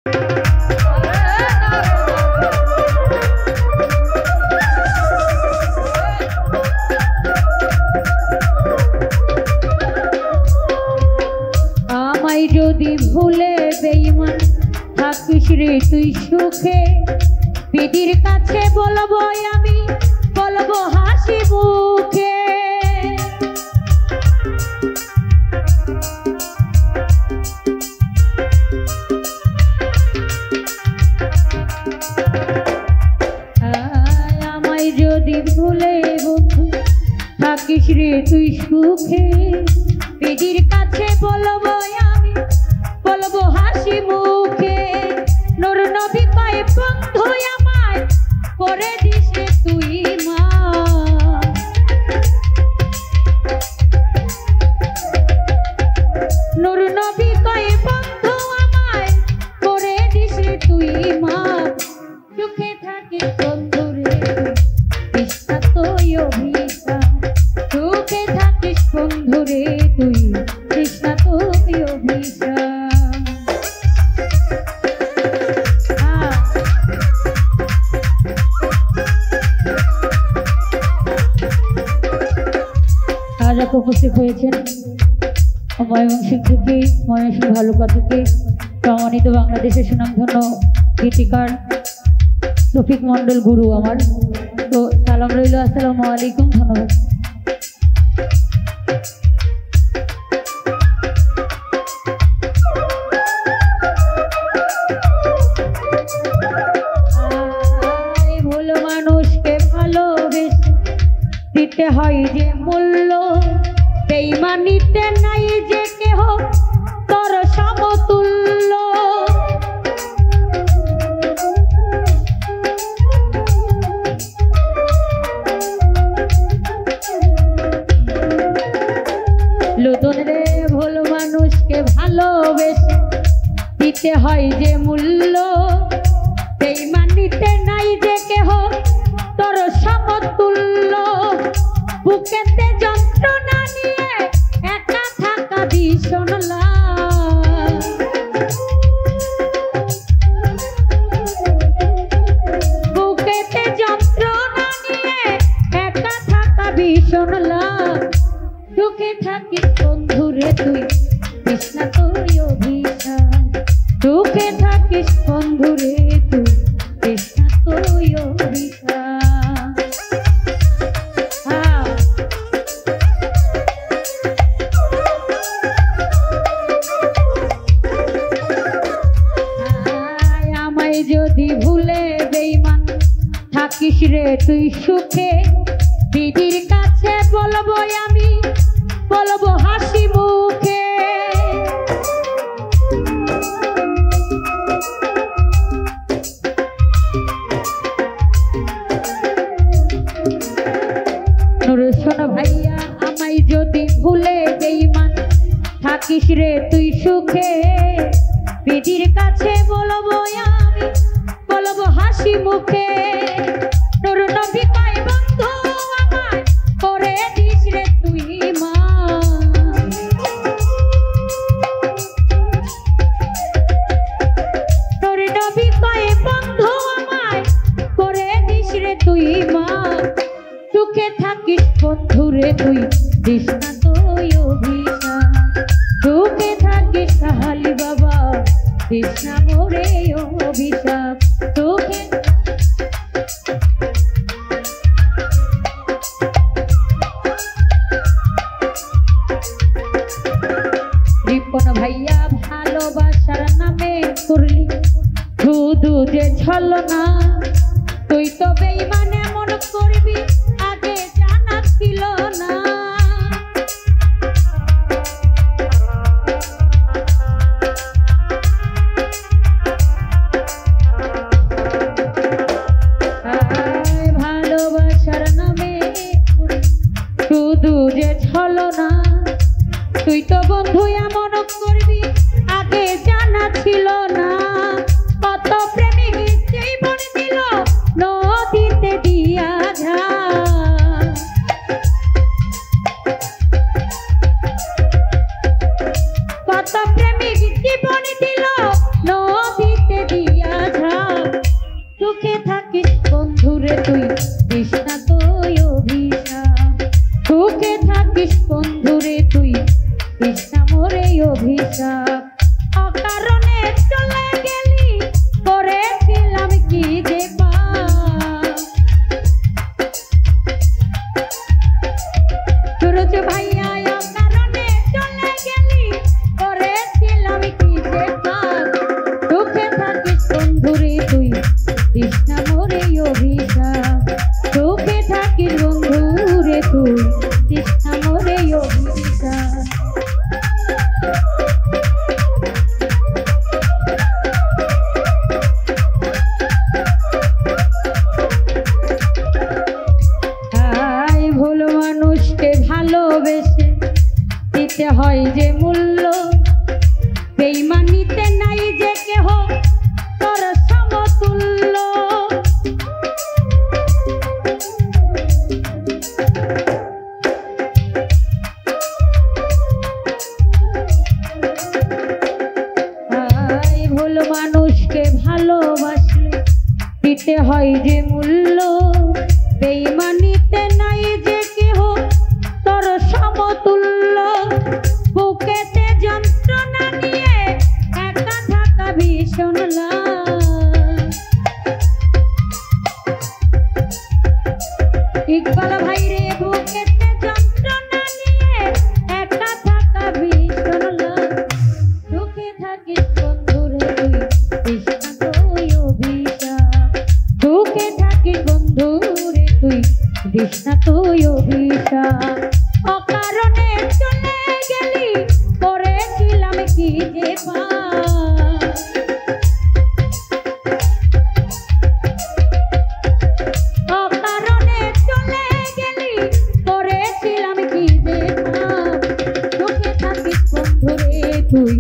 আমায় যদি ভুলে বেঈমান থাকিস রে তুই সুখে, বিধির কাছে বলবো আমি, বলবো হাসি মুখে। আমায় যদি ভুলে বন্ধু থাকিস রে তুই সুখে, বিধির কাছে বলবো আমি, বলবো হাসি মুখে। নূর নবী কয় বন্ধু আমায় করে দিস তুই মা, নূর নবী কয় বন্ধু আমায় করে দিস তুই মা। সুখে থাকিস বন্ধু রে কৃষ্ণ তুই অভিশাপ, সুখে থাকিস বন্ধু রে তুই কৃষ্ণ তুই অভিশাপ। আজ উপস্থিত হয়েছেন ময়মনসিংহ থেকে, ময়মনসিংহ ভালুকা থেকে সম্মানিত বাংলাদেশের সুনামধন্য গীতিকার রফিক মন্ডল গুরু আমার, তো সালাম রইল, আসসালামু আলাইকুম, ধন্যবাদ। ভুল মানুষকে ভালোবেসে দিতে হয় যে মূল্য, বেঈমানিতে নাই যে কেহ তোর সমতুল্য। লুদন রে ভুল মানুষকে ভালোবেসে দিতে হয় যে মূল্য, বেঈমানিতে নাই যে কেহ তোর সমতুল্য। বুকেতে যন্ত্রণা নিয়ে একা থাকা ভীষণ লাভ, বুকেতে যন্ত্রণা নিয়ে একা থাকা ভীষণ লাভ। সুখে থাকিস বন্ধু রে তুই কৃষ্ণ তুই অভিশাপ, সুখে থাকিস বন্ধু রে তুই কৃষ্ণ তুই অভিশাপ। আমায় যদি ভুলে বেঈমান থাকিস রে তুই সুখে, বিধির কাছে বলবো আমি, বলবো হাসি মুখে। শোনো ভাইয়া আমায় যদি ভুলে বেঈমান থাকিস রে তুই সুখে, বিধির কাছে বলবো আমি, বলবো হাসি মুখে। নূর নবী কয় বন্ধু আমায় করে দিস রে তুই মা, নূর নবী কয় বন্ধু আমায় করে দিস রে তুই মা। সুখে থাকিস বন্ধু রে তুই কৃষ্ণ তুই অভিশাপ, সুখে থাকিস সাহালি বাবা কৃষ্ণ মোরে অভিশাপ। সুখে রিপন ভাইয়া ভালোবাসার নামে করলি শুধু যে ছলনা, তুই তো বেঈমান এমন করবি আগে জানা ছিল না। ভালোবাসার নামে শুধু যে ছলনা, তুই তো বন্ধু এমন করবি আগে জানা ছিল না। কত প্রেমিক জীবন দিল নদীতে দিয়া যায়, মানুষকে ভালোবাসলে দিতে হয় যে মূল্য, বেঈমানিতে নাই যে কেহ তোর সমতুল্য। বুকেতে যন্ত্রণা নিয়ে একা থাকা ভীষণ ইকবাল ভাই রে, বুকেতে যন্ত্রণা নিয়ে একা থাকা ভীষণ সুখে থাকিস বন্ধুরে তুই তৃষ্ণা তুই অভিশাপ, সুখে থাকিস বন্ধুরে তুই তৃষ্ণা তুই অভিশাপ। অকারণে চলে গেলি করেছিলাম কি যে পাপ, অকারণে চলে গেলি করেছিলাম কি যে পাপ। সুখে থাকিস বন্ধুরে তুই